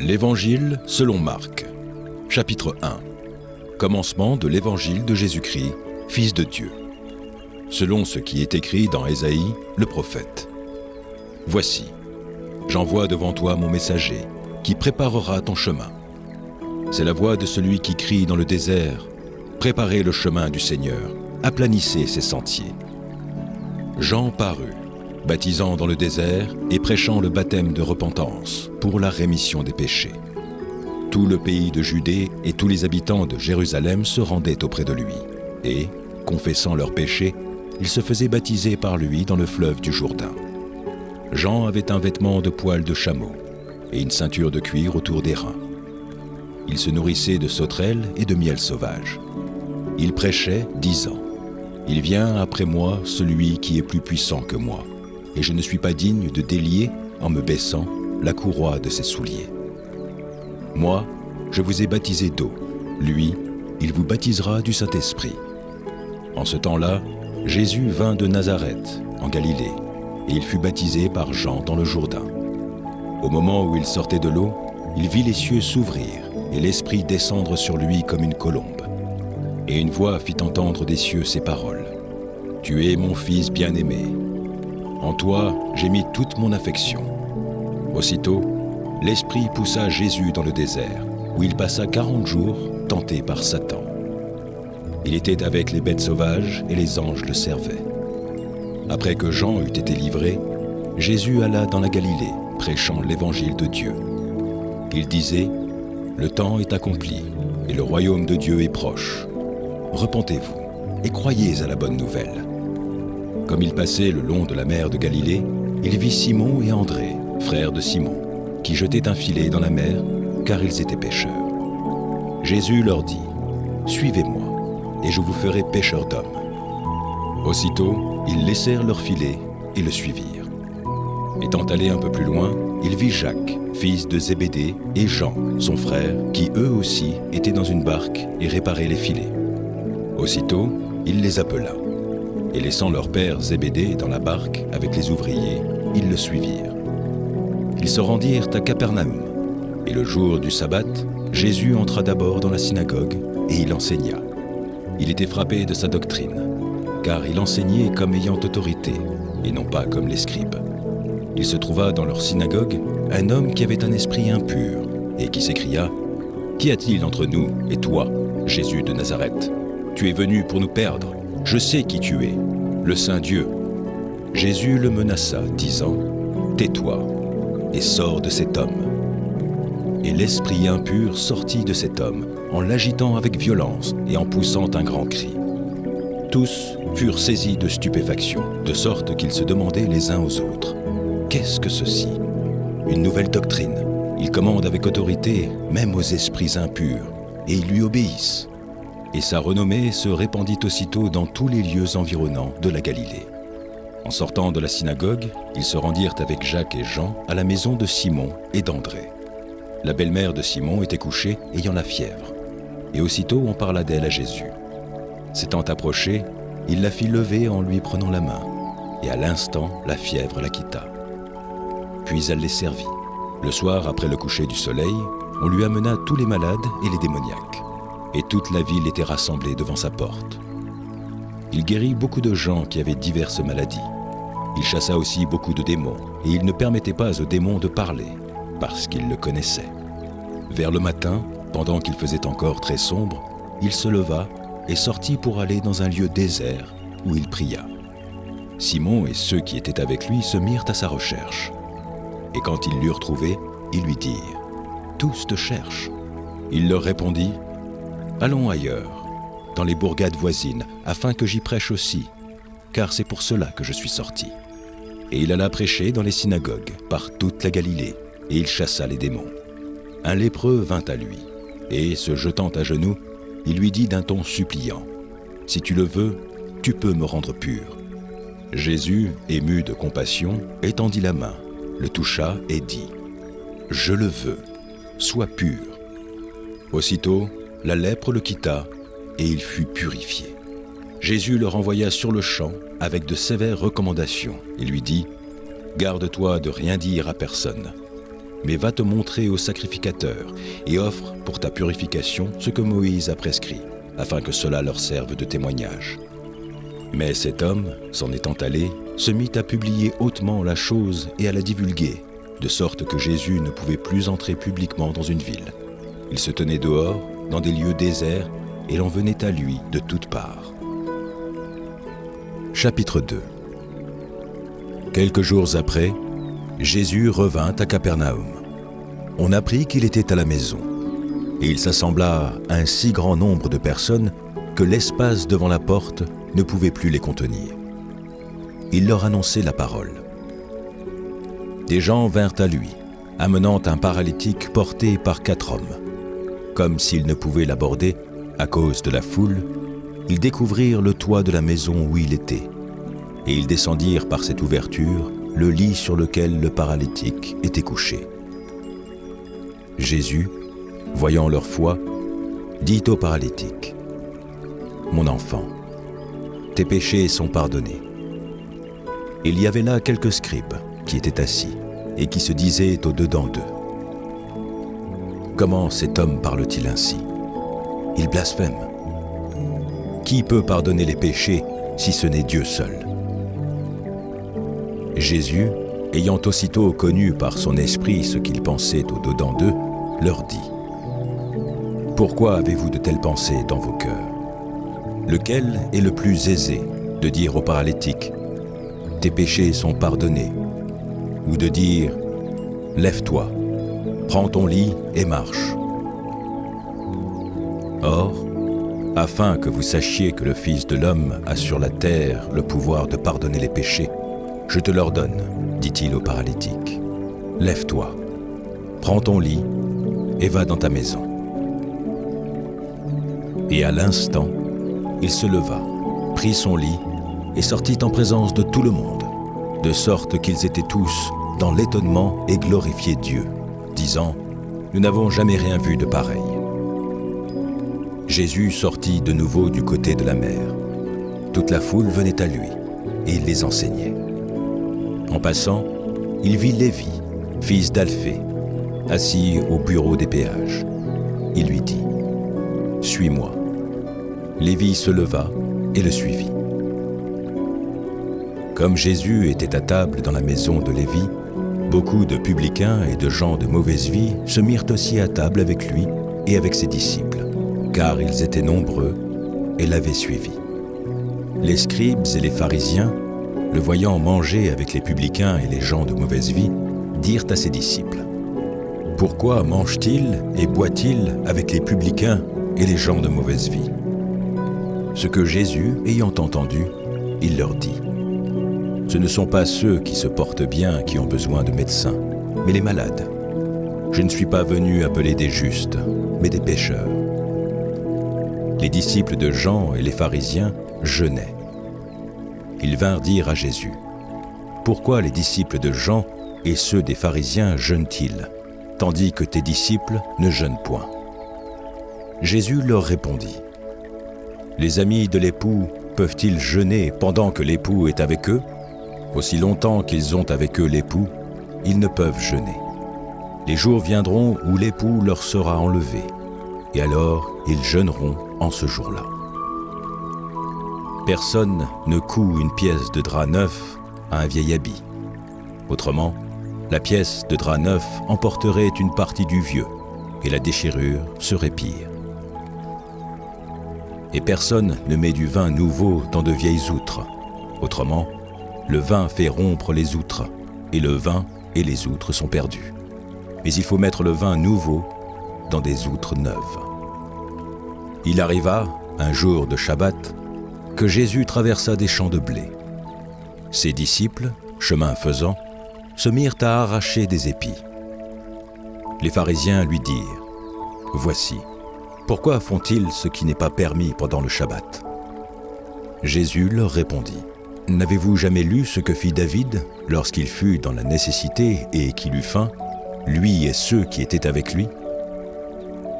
L'Évangile selon Marc, chapitre 1. Commencement de l'Évangile de Jésus-Christ, Fils de Dieu. Selon ce qui est écrit dans Ésaïe, le prophète. Voici, j'envoie devant toi mon messager, qui préparera ton chemin. C'est la voix de celui qui crie dans le désert, préparez le chemin du Seigneur, aplanissez ses sentiers. Jean parut, baptisant dans le désert et prêchant le baptême de repentance pour la rémission des péchés. Tout le pays de Judée et tous les habitants de Jérusalem se rendaient auprès de lui, et, confessant leurs péchés, ils se faisaient baptiser par lui dans le fleuve du Jourdain. Jean avait un vêtement de poil de chameau et une ceinture de cuir autour des reins. Il se nourrissait de sauterelles et de miel sauvage. Il prêchait, disant : « Il vient après moi celui qui est plus puissant que moi, et je ne suis pas digne de délier, en me baissant, la courroie de ses souliers. Moi, je vous ai baptisé d'eau. Lui, il vous baptisera du Saint-Esprit. » En ce temps-là, Jésus vint de Nazareth, en Galilée, et il fut baptisé par Jean dans le Jourdain. Au moment où il sortait de l'eau, il vit les cieux s'ouvrir et l'Esprit descendre sur lui comme une colombe. Et une voix fit entendre des cieux ces paroles : « Tu es mon Fils bien-aimé. En toi, j'ai mis toute mon affection. » Aussitôt, l'Esprit poussa Jésus dans le désert, où il passa 40 jours, tenté par Satan. Il était avec les bêtes sauvages et les anges le servaient. Après que Jean eut été livré, Jésus alla dans la Galilée, prêchant l'évangile de Dieu. Il disait : « Le temps est accompli, et le royaume de Dieu est proche. Repentez-vous, et croyez à la bonne nouvelle. » Comme il passait le long de la mer de Galilée, il vit Simon et André, frères de Simon, qui jetaient un filet dans la mer, car ils étaient pêcheurs. Jésus leur dit : « Suivez-moi, et je vous ferai pêcheurs d'hommes. » Aussitôt, ils laissèrent leur filet et le suivirent. Étant allé un peu plus loin, il vit Jacques, fils de Zébédée, et Jean, son frère, qui eux aussi étaient dans une barque et réparaient les filets. Aussitôt, il les appela. Et laissant leur père Zébédée dans la barque avec les ouvriers, ils le suivirent. Ils se rendirent à Capernaum, et le jour du sabbat, Jésus entra d'abord dans la synagogue, et il enseigna. Il était frappé de sa doctrine, car il enseignait comme ayant autorité, et non pas comme les scribes. Il se trouva dans leur synagogue un homme qui avait un esprit impur, et qui s'écria : « Qu'y a-t-il entre nous et toi, Jésus de Nazareth ? Tu es venu pour nous perdre. Je sais qui tu es, le Saint Dieu. » Jésus le menaça, disant : « Tais-toi, et sors de cet homme. » Et l'esprit impur sortit de cet homme, en l'agitant avec violence et en poussant un grand cri. Tous furent saisis de stupéfaction, de sorte qu'ils se demandaient les uns aux autres : « Qu'est-ce que ceci ? Une nouvelle doctrine. Il commande avec autorité, même aux esprits impurs, et ils lui obéissent. » Et sa renommée se répandit aussitôt dans tous les lieux environnants de la Galilée. En sortant de la synagogue, ils se rendirent avec Jacques et Jean à la maison de Simon et d'André. La belle-mère de Simon était couchée, ayant la fièvre. Et aussitôt on parla d'elle à Jésus. S'étant approché, il la fit lever en lui prenant la main, et à l'instant la fièvre la quitta. Puis elle les servit. Le soir, après le coucher du soleil, on lui amena tous les malades et les démoniaques. Et toute la ville était rassemblée devant sa porte. Il guérit beaucoup de gens qui avaient diverses maladies. Il chassa aussi beaucoup de démons, et il ne permettait pas aux démons de parler, parce qu'il le connaissait. Vers le matin, pendant qu'il faisait encore très sombre, il se leva et sortit pour aller dans un lieu désert où il pria. Simon et ceux qui étaient avec lui se mirent à sa recherche. Et quand ils l'eurent trouvé, ils lui dirent : « Tous te cherchent. » Il leur répondit : « Allons ailleurs, dans les bourgades voisines, afin que j'y prêche aussi, car c'est pour cela que je suis sorti. » Et il alla prêcher dans les synagogues, par toute la Galilée, et il chassa les démons. Un lépreux vint à lui, et, se jetant à genoux, il lui dit d'un ton suppliant : « Si tu le veux, tu peux me rendre pur. » Jésus, ému de compassion, étendit la main, le toucha et dit : « Je le veux, sois pur. » Aussitôt, la lèpre le quitta, et il fut purifié. Jésus le renvoya sur le champ avec de sévères recommandations et lui dit : « Garde-toi de rien dire à personne. » mais va te montrer au sacrificateur et offre pour ta purification ce que Moïse a prescrit, afin que cela leur serve de témoignage. » Mais cet homme, s'en étant allé, se mit à publier hautement la chose et à la divulguer, de sorte que Jésus ne pouvait plus entrer publiquement dans une ville. Il se tenait dehors, dans des lieux déserts, et l'on venait à lui de toutes parts. Chapitre 2. Quelques jours après, Jésus revint à Capernaum. On apprit qu'il était à la maison, et il s'assembla un si grand nombre de personnes que l'espace devant la porte ne pouvait plus les contenir. Il leur annonçait la parole. Des gens vinrent à lui, amenant un paralytique porté par 4 hommes. Comme s'ils ne pouvaient l'aborder à cause de la foule, ils découvrirent le toit de la maison où il était, et ils descendirent par cette ouverture le lit sur lequel le paralytique était couché. Jésus, voyant leur foi, dit au paralytique : « Mon enfant, tes péchés sont pardonnés. » Il y avait là quelques scribes qui étaient assis et qui se disaient au-dedans d'eux : « Comment cet homme parle-t-il ainsi ? Il blasphème. Qui peut pardonner les péchés si ce n'est Dieu seul ?» Jésus, ayant aussitôt connu par son esprit ce qu'ils pensaient au-dedans d'eux, leur dit : « Pourquoi avez-vous de telles pensées dans vos cœurs ? Lequel est le plus aisé de dire au paralytique : tes péchés sont pardonnés, ou de dire : lève-toi, prends ton lit et marche ? Or, afin que vous sachiez que le Fils de l'homme a sur la terre le pouvoir de pardonner les péchés, je te l'ordonne, dit-il au paralytique. Lève-toi, prends ton lit et va dans ta maison. Et à l'instant, il se leva, prit son lit et sortit en présence de tout le monde, de sorte qu'ils étaient tous dans l'étonnement et glorifiaient Dieu, disant : Nous n'avons jamais rien vu de pareil. Jésus sortit de nouveau du côté de la mer. Toute la foule venait à lui, et il les enseignait. En passant, il vit Lévi, fils d'Alphée, assis au bureau des péages. Il lui dit : « Suis-moi. » Lévi se leva et le suivit. Comme Jésus était à table dans la maison de Lévi, beaucoup de publicains et de gens de mauvaise vie se mirent aussi à table avec lui et avec ses disciples, car ils étaient nombreux et l'avaient suivi. Les scribes et les pharisiens, le voyant manger avec les publicains et les gens de mauvaise vie, dirent à ses disciples : « Pourquoi mange-t-il et boit-il avec les publicains et les gens de mauvaise vie ?» Ce que Jésus, ayant entendu, il leur dit : « Ce ne sont pas ceux qui se portent bien qui ont besoin de médecins, mais les malades. Je ne suis pas venu appeler des justes, mais des pécheurs. » Les disciples de Jean et les pharisiens jeûnaient. Ils vinrent dire à Jésus : « Pourquoi les disciples de Jean et ceux des pharisiens jeûnent-ils, tandis que tes disciples ne jeûnent point ?» Jésus leur répondit : « Les amis de l'époux peuvent-ils jeûner pendant que l'époux est avec eux ? Aussi longtemps qu'ils ont avec eux l'époux, ils ne peuvent jeûner. Les jours viendront où l'époux leur sera enlevé, et alors ils jeûneront en ce jour-là. Personne ne coud une pièce de drap neuf à un vieil habit. Autrement, la pièce de drap neuf emporterait une partie du vieux, et la déchirure serait pire. Et personne ne met du vin nouveau dans de vieilles outres. Autrement, le vin fait rompre les outres, et le vin et les outres sont perdus. Mais il faut mettre le vin nouveau dans des outres neuves. » Il arriva, un jour de Shabbat, que Jésus traversa des champs de blé. Ses disciples, chemin faisant, se mirent à arracher des épis. Les pharisiens lui dirent : « Voici, pourquoi font-ils ce qui n'est pas permis pendant le Shabbat ?» Jésus leur répondit : « N'avez-vous jamais lu ce que fit David lorsqu'il fut dans la nécessité et qu'il eut faim, lui et ceux qui étaient avec lui ?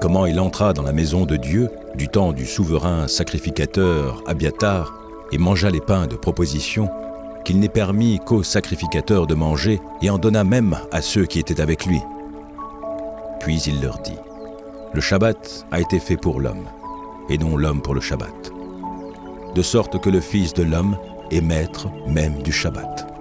Comment il entra dans la maison de Dieu du temps du souverain sacrificateur Abiatar et mangea les pains de proposition qu'il n'est permis qu'aux sacrificateurs de manger et en donna même à ceux qui étaient avec lui, Puis il leur dit, « Le Shabbat a été fait pour l'homme, et non l'homme pour le Shabbat. De sorte que le Fils de l'homme est maître même du Shabbat. »